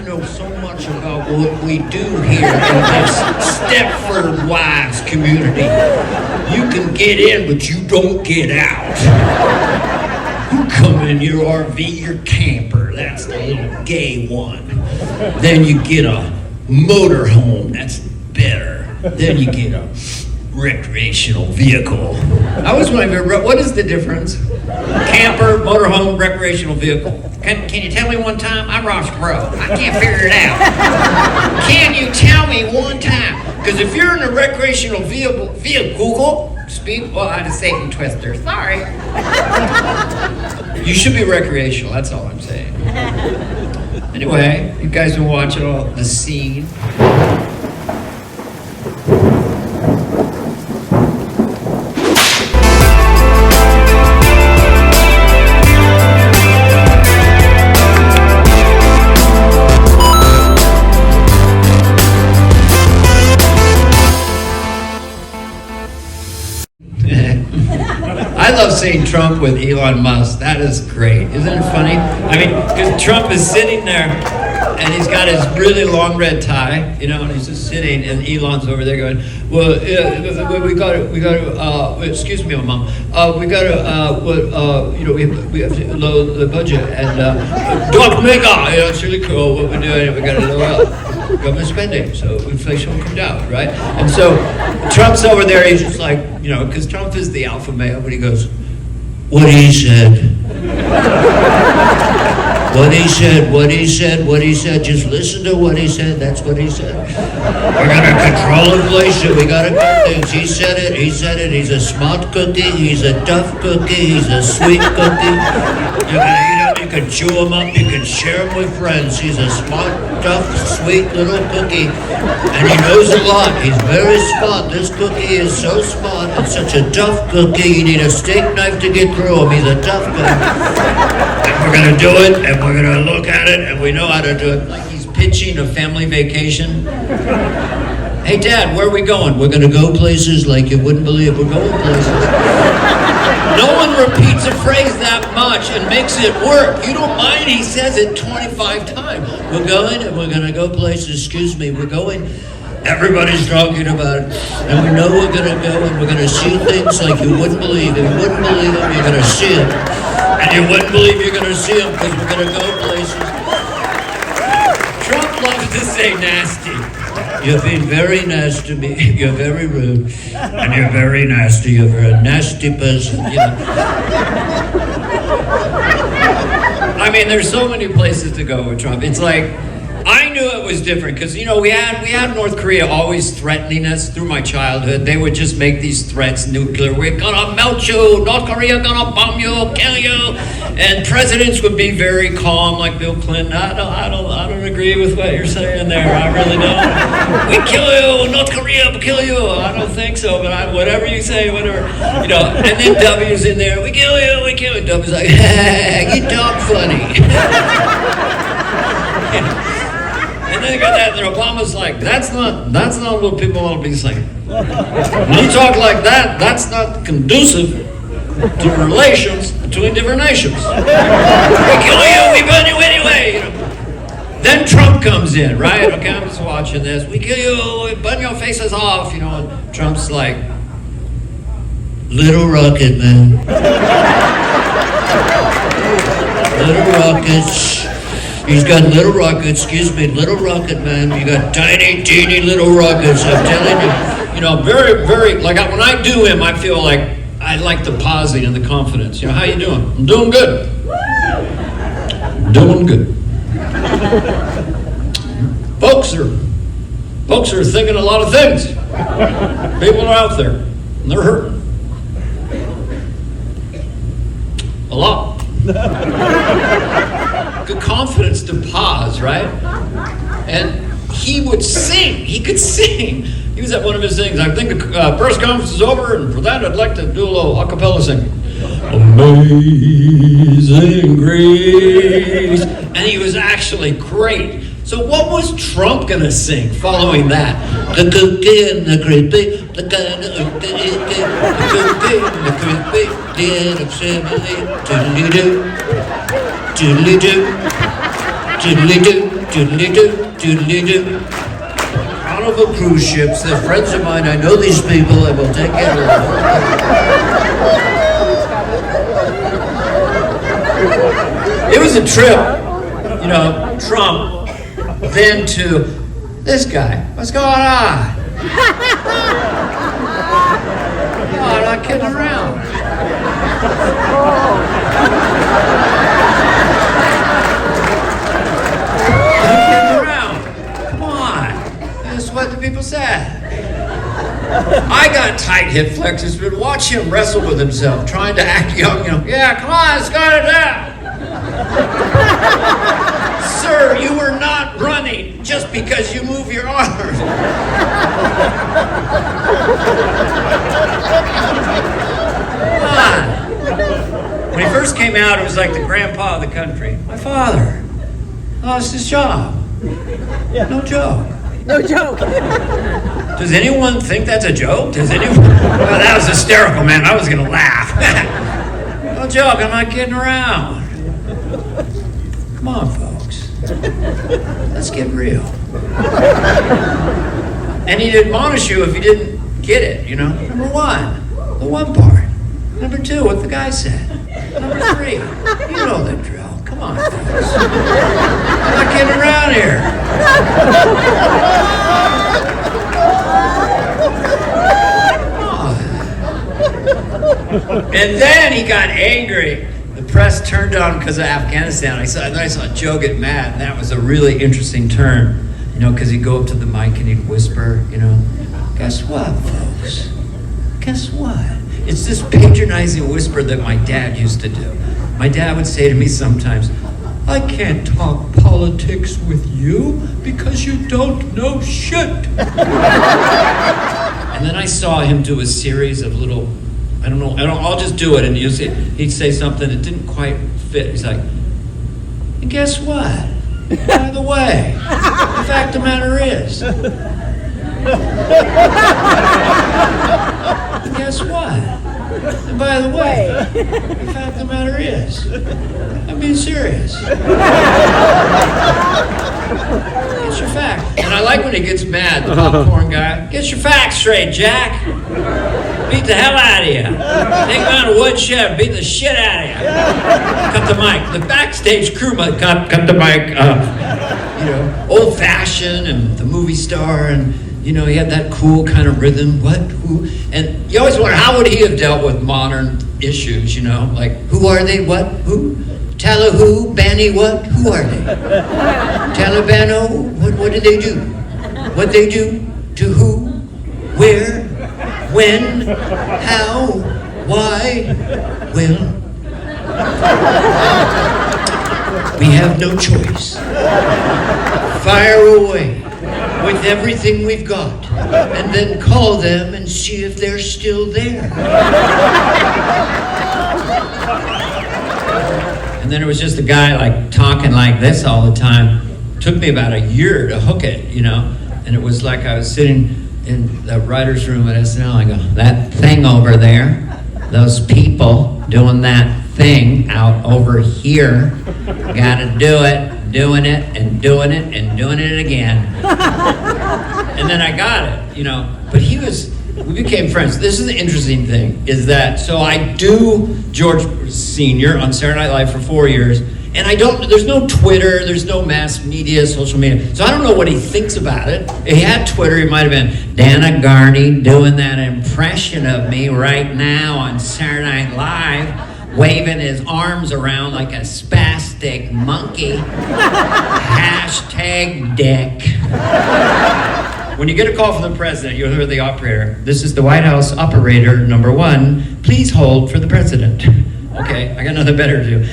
know so much about what we do here in this Stepford Wives community. You can get in, but you don't get out. You come in your RV, your camper, that's the little gay one. Then you get a motorhome, that's better. Then you get a recreational vehicle. I always wonder, what is the difference? Camper, motorhome, recreational vehicle. Can you tell me one time? I'm Ross Bro. I can't figure it out. Can you tell me one time? Because if you're in a recreational vehicle, well, I had a Satan twister. Sorry. You should be recreational. That's all I'm saying. Anyway, you guys been watching all the scene. I love seeing Trump with Elon Musk. That is great. Isn't it funny? I mean, because Trump is sitting there and he's got his really long red tie, you know, and he's just sitting, and Elon's over there going, well, we got to, excuse me, Mom, we got to, you know, we have to lower the budget, and Doc Mega, you know, it's really cool what we're doing, we got to lower government spending, so inflation will come down, right? And so Trump's over there, he's just like, you know, because Trump is the alpha male, but he goes, what he said. What he said, just listen to what he said, that's what he said. We're gonna control inflation, we gotta do things. He said it, he's a smart cookie, he's a tough cookie, he's a sweet cookie. You're gonna eat him, you can chew him up, you can share him with friends. He's a smart, tough, sweet little cookie, and he knows a lot. He's very smart. This cookie is so smart and such a tough cookie, you need a steak knife to get through him. He's a tough cookie. We're gonna do it, and we're gonna look at it, and we know how to do it. Like he's pitching a family vacation. Hey, Dad, where are we going? We're gonna go places like you wouldn't believe. We're going places. No one repeats a phrase that much and makes it work. You don't mind he says it 25 times. We're going, and we're gonna go places. Excuse me, we're going. Everybody's talking about it, and we know we're gonna go, and we're gonna see things like you wouldn't believe. If you wouldn't believe them, you're gonna see them. And you wouldn't believe you're going to see them because we're going to go places. Trump loves to say nasty. You're being very nasty to me. You're very rude. And you're very nasty. You're a very nasty person. You know? I mean, there's so many places to go with Trump. It's like, I knew it was different because, you know, we had North Korea always threatening us through my childhood. They would just make these threats, nuclear, we're gonna melt you, North Korea gonna bomb you, kill you. And presidents would be very calm, like Bill Clinton. I don't agree with what you're saying there. I really don't. We kill you, North Korea will kill you. I don't think so, but whatever you say, whatever. You know, and then W's in there, we kill you, we kill you. W's like, you talk funny. And then you got that, and Obama's like, that's not what people want to be saying. When you talk like that, that's not conducive to relations between different nations. We kill you, we burn you anyway. You know. Then Trump comes in, right? Okay, I'm just watching this. We kill you, we burn your faces off, you know. And Trump's like, little rocket, man. Little rockets. He's got little rockets, little rocket man. You got tiny, teeny little rockets. I'm telling you, you know, very, very, like when I do him, I feel like I like the pausing and the confidence. You know, how you doing? I'm doing good. Doing good. Folks are thinking a lot of things. People are out there, and they're hurting. A lot. Good confidence to pause, right? And he would sing. He could sing. He was at one of his things. I think the press conference is over, and for that, I'd like to do a little a cappella sing. Amazing grace. And he was actually great. So what was Trump going to sing following that? The cookie and the creepy, the kind of the cookie and the creepy, the end of simile, toodly-doo, toodly-doo, toodly-doo, doodly-doo, doodly-doo. Carnival cruise ships, they're friends of mine. I know these people. I will take care of them. It was a trip, you know, Trump, then to this guy. What's going on? No, I'm not kidding around. What the people said. I got tight hip flexors, but watch him wrestle with himself, trying to act young, you know. Yeah, come on, let's go to that. Sir, you were not running just because you move your arms. Come on. When he first came out, it was like the grandpa of the country. My father lost his job. No joke. No joke. Does anyone think that's a joke? Does anyone? Well, that was hysterical, man. I was gonna laugh. No joke. I'm not kidding around. Come on, folks. Let's get real. And he'd admonish you if you didn't get it. You know, number one, the one part. Number two, what the guy said. Number three, you know the drill. Come on, folks. I'm not kidding around here. And then he got angry. The press turned on him because of Afghanistan. I saw Joe get mad, and that was a really interesting turn. You know, because he'd go up to the mic and he'd whisper, you know, guess what, folks? Guess what? It's this patronizing whisper that my dad used to do. My dad would say to me sometimes, I can't talk politics with you because you don't know shit. And then I saw him do a series of little, I'll just do it, and he'd say something that didn't quite fit. He's like, and guess what? By the way, the fact of the matter is, guess what? And by the way, the fact of the matter is, I'm being serious. Get your facts. And I like when he gets mad, the popcorn guy. Get your facts straight, Jack. Beat the hell out of you. Take him out of woodshed, beat the shit out of you. Cut the mic. The backstage crew might cut the mic. You know, old-fashioned and the movie star, and you know, he had that cool kind of rhythm. What? Who? And you always wonder, how would he have dealt with modern issues, you know? Like, who are they? What? Who? Tala who? Banny what? Who are they? Talibano? What do they do? What they do? To who? Where? When? How? Why? Well, we have no choice. Fire away with everything we've got, and then call them and see if they're still there. And then it was just a guy like talking like this all the time. It took me about a year to hook it, you know, and it was like I was sitting in the writer's room at SNL. I go, that thing over there, those people doing that thing out over here, gotta do it. Doing it and doing it and doing it again. And then I got it, you know. But we became friends. This is the interesting thing, is that, so I do George Sr. on Saturday Night Live for 4 years, and there's no Twitter, there's no mass media, social media, so I don't know what he thinks about it. If he had Twitter, he might have been, Dana Garney doing that impression of me right now on Saturday Night Live, waving his arms around like a spastic monkey. Hashtag dick. When you get a call from the president, you'll hear the operator. This is the White House operator number 1. Please hold for the president. Okay, I got nothing better to do.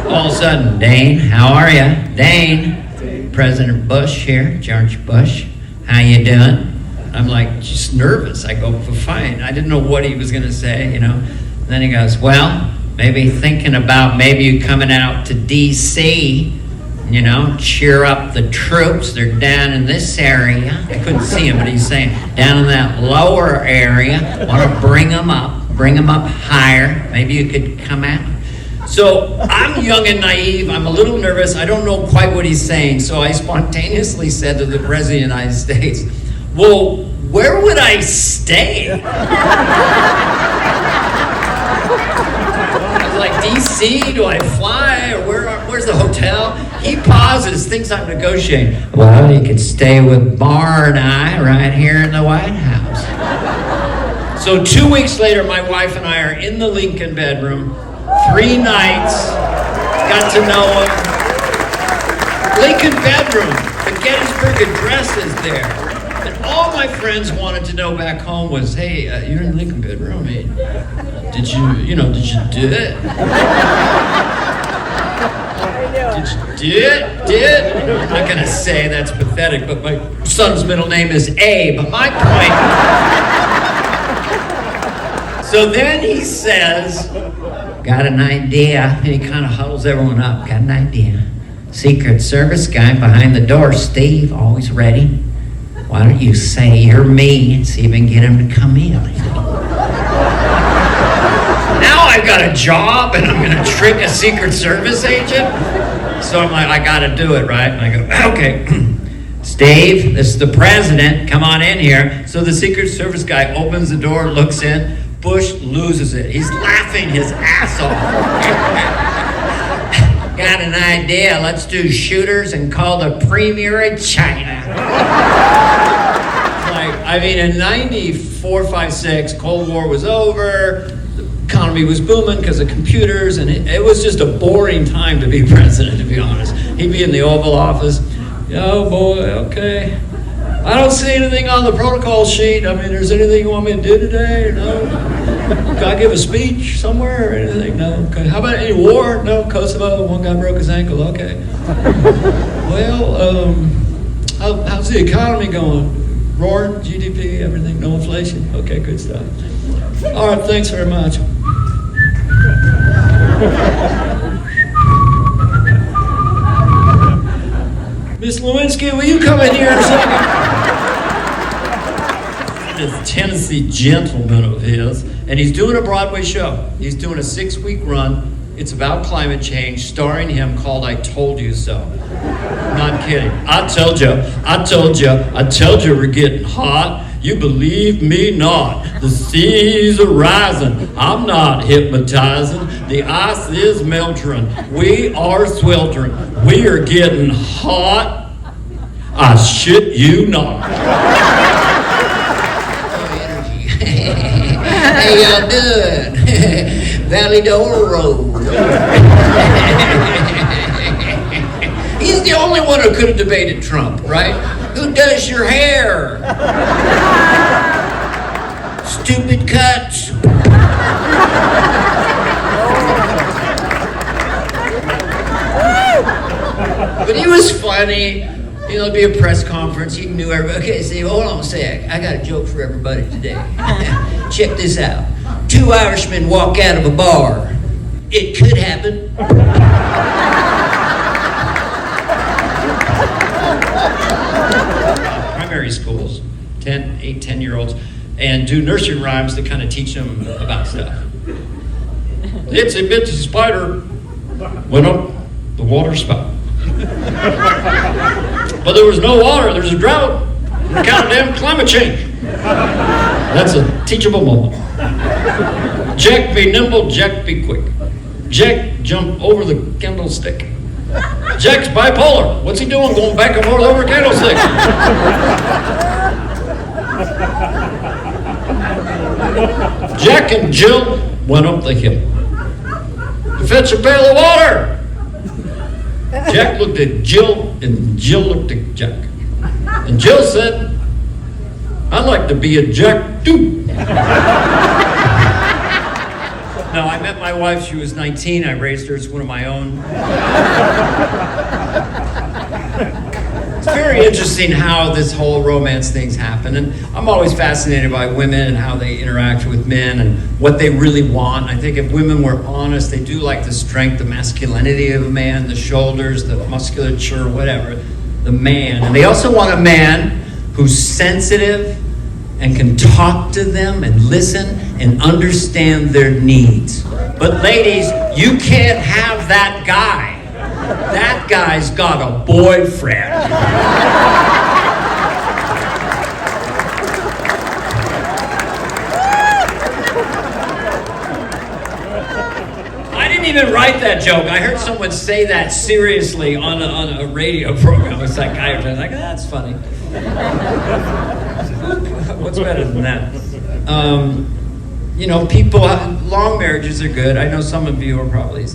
All of a sudden, Dane, how are you? Dane, President Bush here, George Bush. How you doing? I'm like, just nervous. I go, fine. I didn't know what he was going to say, you know. Then he goes, well, maybe thinking about maybe you coming out to D.C., you know, cheer up the troops. They're down in this area. I couldn't see him, but he's saying down in that lower area. Want to bring them up higher. Maybe you could come out. So I'm young and naive. I'm a little nervous. I don't know quite what he's saying. So I spontaneously said to the President of the United States, well, where would I stay? I was like, DC? Do I fly? Or where's the hotel? He pauses, thinks I'm negotiating. Well, you could stay with Bar and I right here in the White House. So 2 weeks later, my wife and I are in the Lincoln bedroom. 3 nights, got to know him. Lincoln bedroom, the Gettysburg Address is there. And all my friends wanted to know back home was, hey, you're in the Lincoln bedroom. Hey, did you do it? Did it? I'm not gonna say that's pathetic, but my son's middle name is A, but my point. So then he says, got an idea, and he kind of huddles everyone up. Got an idea. Secret Service guy behind the door, Steve, always ready. Why don't you say you're me and see if we can get him to come in? Now I've got a job and I'm gonna trick a Secret Service agent? So I'm like, I gotta do it, right? And I go, okay. Steve, this is the president, come on in here. So the Secret Service guy opens the door, looks in. Bush loses it. He's laughing his ass off. Got an idea. Let's do shooters and call the premier of China. Like, I mean, in 94, 5, 6, Cold War was over. The economy was booming because of computers, and it was just a boring time to be president, to be honest. He'd be in the Oval Office. Oh boy, okay. I don't see anything on the protocol sheet. I mean, there's anything you want me to do today? No. Can I give a speech somewhere or anything? No. Okay. How about any war? No. Kosovo, one guy broke his ankle. Okay. Well, how's the economy going? Roaring, GDP, everything, no inflation? Okay, good stuff. All right, thanks very much. Miss Lewinsky, will you come in here a second? This Tennessee gentleman of his, and he's doing a Broadway show. He's doing a 6-week run. It's about climate change, starring him, called I Told You So. Not kidding. I told you we're getting hot. You believe me not. The seas are rising. I'm not hypnotizing. The ice is melting. We are sweltering. We are getting hot. I shit you not. How y'all doing? Valley Door Road. He's the only one who could have debated Trump, right? Who does your hair? Stupid cuts. But he was funny. You know, it'd be a press conference. He knew everybody. Okay, Steve, hold on a sec. I got a joke for everybody today. Check this out. 2 Irishmen walk out of a bar. It could happen. Primary schools, 10-year-olds, and do nursery rhymes to kind of teach them about stuff. It's a bit spider went up the water spout. But there was no water, there's a drought. Goddamn climate change. That's a teachable moment. Jack be nimble, Jack be quick. Jack jump over the candlestick. Jack's bipolar. What's he doing? Going back and forth over a candlestick. Jack and Jill went up the hill to fetch a pail of water. Jack looked at Jill, and Jill looked at Jack. And Jill said, I'd like to be a Jack too. No, I met my wife, she was 19. I raised her as one of my own. It's very interesting how this whole romance things happen. And I'm always fascinated by women and how they interact with men and what they really want. I think if women were honest, they do like the strength, the masculinity of a man, the shoulders, the musculature, whatever, the man. And they also want a man who's sensitive and can talk to them and listen and understand their needs. But ladies, you can't have that guy. That guy's got a boyfriend. I didn't even write that joke. I heard someone say that seriously on a radio program. It's like, I was like, that's funny. What's better than that? You know, people, long marriages are good. I know some of you are probably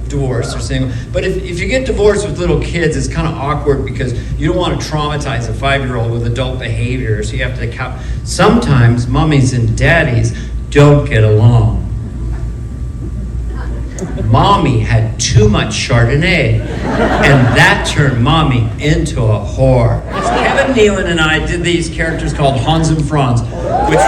divorced or single. But if you get divorced with little kids, it's kind of awkward because you don't want to traumatize a 5-year-old with adult behavior. So you have to account. Sometimes mummies and daddies don't get along. Mommy had too much Chardonnay, and that turned Mommy into a whore. Kevin Nealon and I did these characters called Hans and Franz, which were,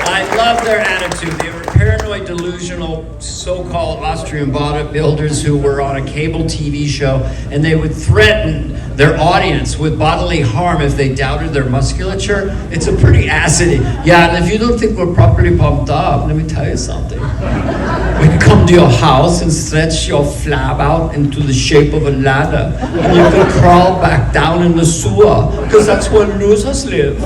I love their attitude. They were paranoid, delusional, so-called Austrian bodybuilders who were on a cable TV show, and they would threaten their audience with bodily harm if they doubted their musculature. It's a pretty acid. Yeah, and if you don't think we're properly pumped up, let me tell you something. We can come to your house and stretch your flab out into the shape of a ladder, and you can crawl back down in the sewer, because that's where losers live.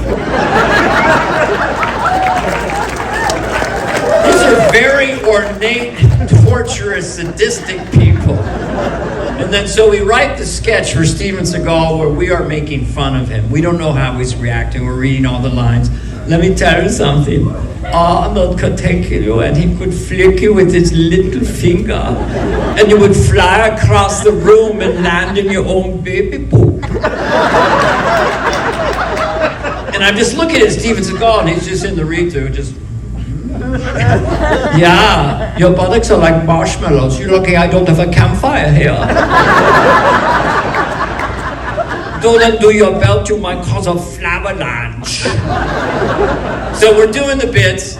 These are very ornate, torturous, sadistic people. And then so we write the sketch for Steven Seagal where we are making fun of him. We don't know how he's reacting. We're reading all the lines. Let me tell you something. Arnold could take you and he could flick you with his little finger and you would fly across the room and land in your own baby poop. And I'm just looking at Steven Seagal and he's just in the read-through, just... Yeah, your buttocks are like marshmallows. You're lucky I don't have a campfire here. Don't undo your belt, you might cause a flavalanche. So we're doing the bits,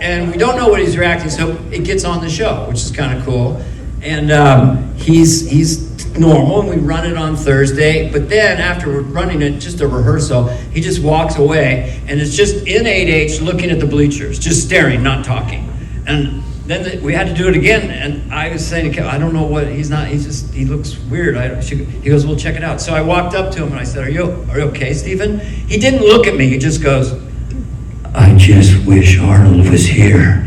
and we don't know what he's reacting, so it gets on the show, which is kind of cool. And he's normal, and we run it on Thursday, but then after we're running it, just a rehearsal, he just walks away, and it's just in 8H looking at the bleachers, just staring, not talking. And then we had to do it again, and I was saying to Kevin, I don't know what, he looks weird. He goes, well, check it out. So I walked up to him, and I said, are you okay, Stephen? He didn't look at me, he just goes, I just wish Arnold was here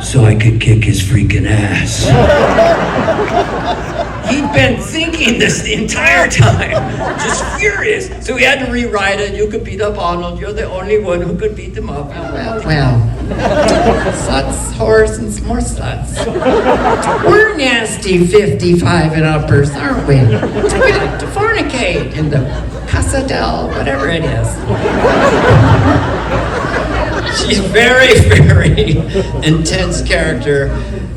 so I could kick his freaking ass. He'd been thinking this the entire time, just furious. So we had to rewrite it. You could beat up Arnold. You're the only one who could beat him up. Well. Sluts, whores, and more sluts. We're nasty 55 and uppers, aren't we? We like to fornicate in the Casa del, whatever it is. She's very, very intense character.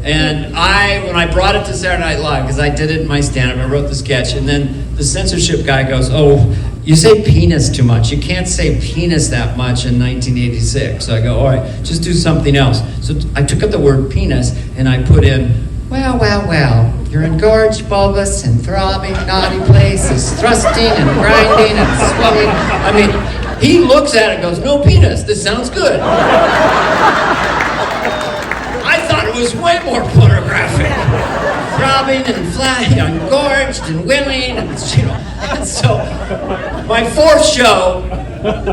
And when I brought it to Saturday Night Live, because I did it in my stand-up, I wrote the sketch, and then the censorship guy goes, oh, you say penis too much. You can't say penis that much in 1986. So I go, all right, just do something else. So I took up the word penis, and I put in, well, your engorged, bulbous, and throbbing, naughty place is thrusting and grinding and swelling. I mean, he looks at it and goes, no penis, this sounds good. I thought it was way more pornographic. Throbbing and flying, engorged and willing, and so my fourth show,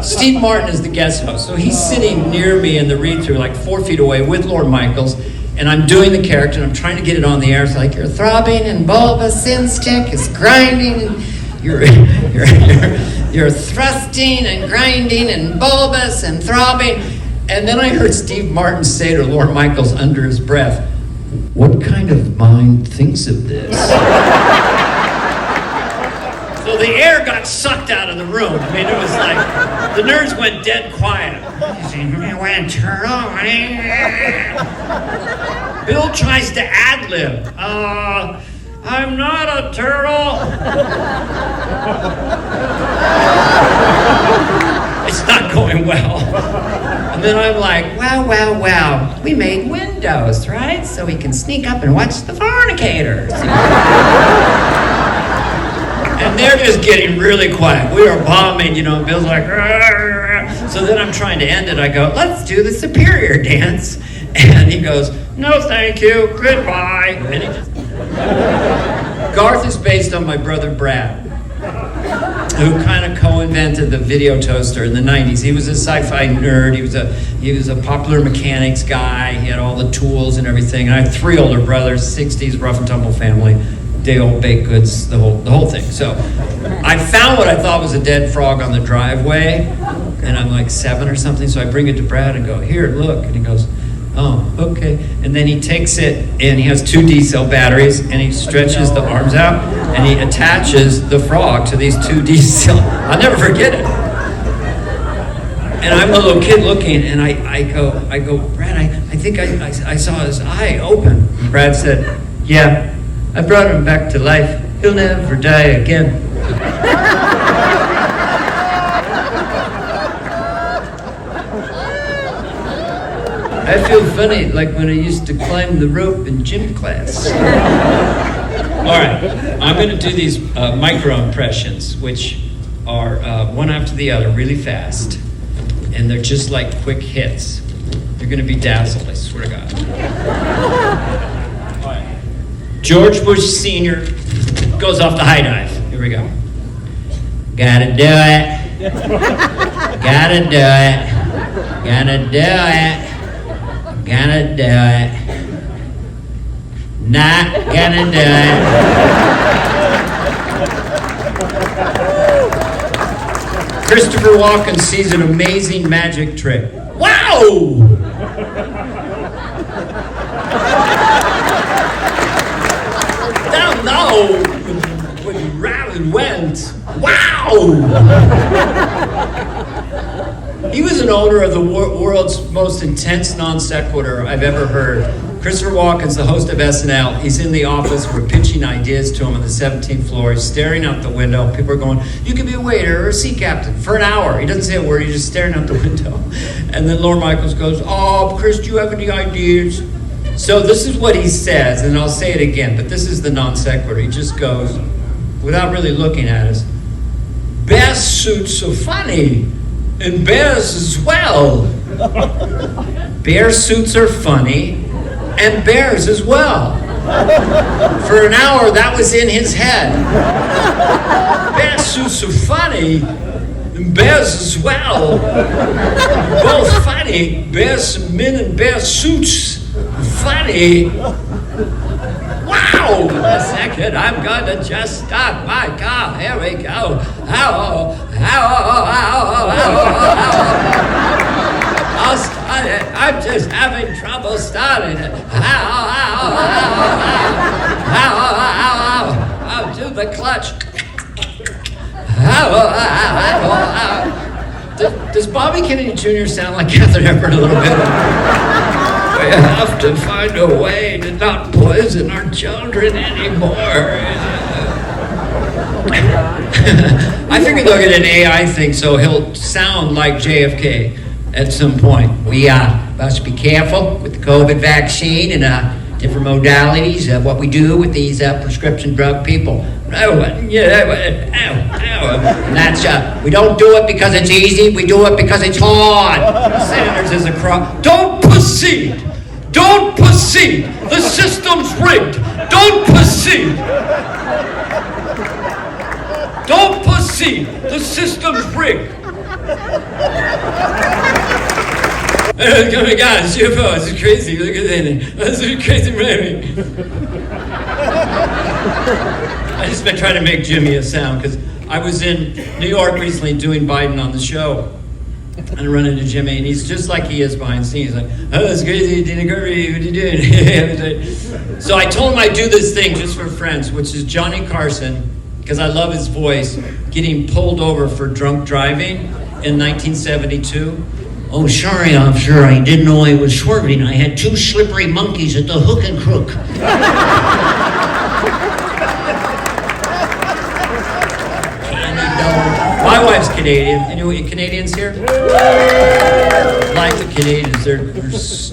Steve Martin is the guest host, so he's sitting near me in the read-through, like 4 feet away with Lord Michaels, and I'm doing the character, and I'm trying to get it on the air. It's like, your throbbing and bulbous instinct is grinding, and you're thrusting and grinding and bulbous and throbbing. And then I heard Steve Martin say to Lord Michaels under his breath, what kind of mind thinks of this? So the air got sucked out of the room. I mean, it was like, the nerds went dead quiet. Bill tries to ad-lib. I'm not a turtle. It's not going well. And then I'm like, wow, we made windows, right? So we can sneak up and watch the fornicators. And they're just getting really quiet. We are bombing, Bill's like, "Rah, rah." So then I'm trying to end it. I go, let's do the superior dance. And he goes, no, thank you, goodbye. And he just... Garth is based on my brother Brad, who kind of co-invented the video toaster in the 90s. He was a sci-fi nerd. He was a popular mechanics guy. He had all the tools and everything. And I have 3 older brothers, 60s, rough and tumble family, day old baked goods, the whole thing. So I found what I thought was a dead frog on the driveway, and I'm like 7 or something. So I bring it to Brad and go, here, look. And he goes, oh, okay. And then he takes it, and he has 2 D-cell batteries, and he stretches the arms out, and he attaches the frog to these 2 D-cell. I'll never forget it. And I'm a little kid looking, and I go, Brad, I think I saw his eye open. And Brad said, yeah, I brought him back to life. He'll never die again. I feel funny, like when I used to climb the rope in gym class. All right, I'm going to do these micro impressions, which are one after the other, really fast. And they're just like quick hits. You're going to be dazzled, I swear to God. All right. George Bush Sr. goes off the high dive. Here we go. Gotta do it. Gotta do it. Gotta do it. Gonna do it. Not gonna do it. Christopher Walken sees an amazing magic trick. Wow! Don't know when Rabbit went. Wow! He was an owner of the world's most intense non sequitur I've ever heard. Christopher Walken's the host of SNL. He's in the office. We're pitching ideas to him on the 17th floor. He's staring out the window. People are going, you can be a waiter or a sea captain for an hour. He doesn't say a word. He's just staring out the window. And then Lorne Michaels goes, oh, Chris, do you have any ideas? So this is what he says, and I'll say it again, but this is the non sequitur. He just goes, without really looking at us, bears suits are funny, and bears as well. Bear suits are funny, and bears as well. For an hour, that was in his head. Bear suits are funny, and bears as well. Both funny, bears men and bear suits. Funny. Wow! A second, I'm gonna just stop my car. Here we go. I'll start it. I'm just having trouble starting it. I'll do the clutch. Does Bobby Kennedy Jr. sound like Catherine Hepburn a little bit? We have to find a way to not poison our children anymore. I figured they'll get an AI thing so he'll sound like JFK at some point. We must be careful with the COVID vaccine and different modalities of what we do with these prescription drug people. And that's, we don't do it because it's easy, we do it because it's hard. Sanders is a crock. Don't proceed! Don't proceed! The system's rigged! Don't proceed! Don't proceed! The system's rigged! Oh my God, it's UFO, this is crazy, look at that. This is crazy movie. I just been trying to make Jimmy a sound, because I was in New York recently doing Biden on the show. And I run into Jimmy, and he's just like he is behind the scenes. He's like, oh, that's crazy, Dina Carvey, what are you doing? So I told him I'd do this thing just for friends, which is Johnny Carson, because I love his voice, getting pulled over for drunk driving in 1972. Oh, sorry, officer, I didn't know I was swerving. I had 2 slippery monkeys at the hook and crook. My wife's Canadian. Any Canadians here? Like the Canadians, they're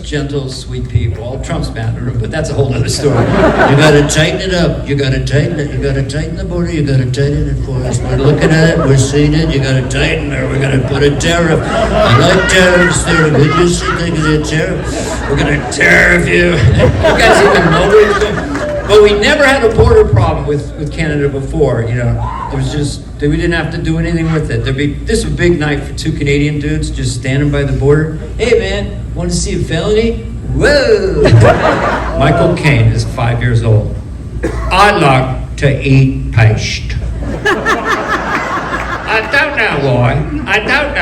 gentle, sweet people. All Trump's mad at them, but that's a whole other story. You gotta tighten it up. You gotta tighten it. You gotta tighten the border. You gotta tighten it for us. We're looking at it. We're seeing it. You gotta tighten it. We're gonna put a tariff. I like tariffs. They're a good use of things. A tariff. We're gonna tariff you. You guys even know where you're going? But we never had a border problem with Canada before, you know. There was just, we didn't have to do anything with it. This was a big night for two Canadian dudes just standing by the border. Hey man, want to see a felony? Whoa! Michael Caine is 5 years old. I like to eat paste. I don't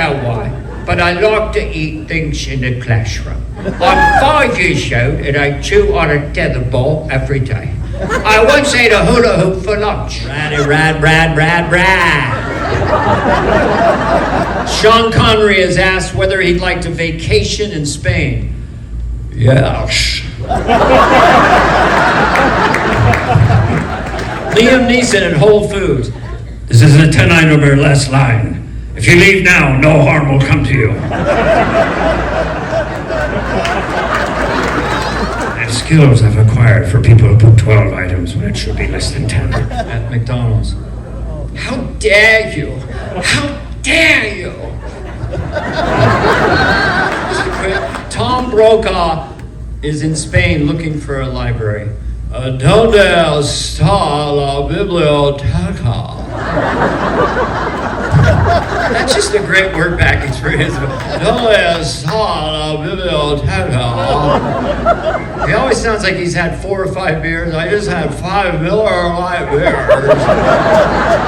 know why, but I like to eat things in the classroom. I'm 5 years old and I chew on a tetherball every day. I once ate a hula hoop for lunch. Rad. Sean Connery is asked whether he'd like to vacation in Spain. Yes. Liam Neeson at Whole Foods. This is a 10 item or less line. If you leave now, no harm will come to you. And skills I've acquired for people who put 12 items when it should be less than 10. At McDonald's. How dare you? How dare you? Tom Brokaw is in Spain looking for a library. ¿Dónde está la biblioteca? That's just a great word package for his. ¿Dónde está la biblioteca? He always sounds like he's had 4 or 5 beers. I just had 5 Miller Lite beers.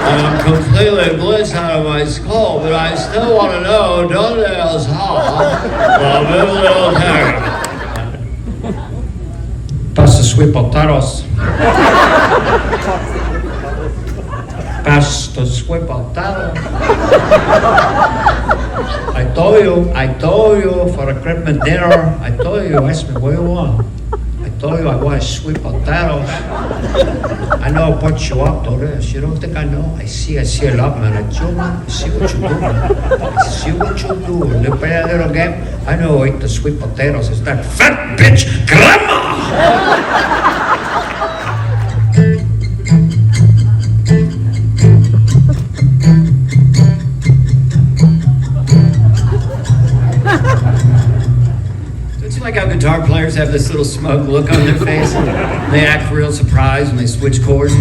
And I'm completely blitzed out of my skull, but I still want to know ¿Dónde está la biblioteca? Pasta sweet potatoes. Pasta sweet potatoes. I told you for a Christmas dinner. I told you, ask me what you want. I told you I want sweet potatoes. I know I put you up to this. You don't think I know? I see a lot, man. I see what you do, man. I see what you do. You play a little game. I know I eat the sweet potatoes. It's that fat bitch grandma. Like how guitar players have this little smug look on their face. They act real surprised when they switch chords.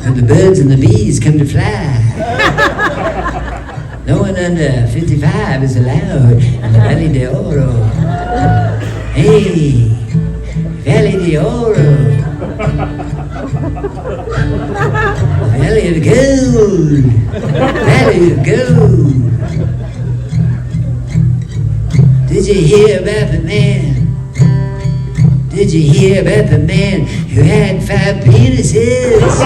And the birds and the bees come to fly. No one under 55 is allowed in the Valley de Oro. Hey, Valley de Oro. Valley of Gold. Valley of Gold. Did you hear about the man? Did you hear about the man who had 5 penises?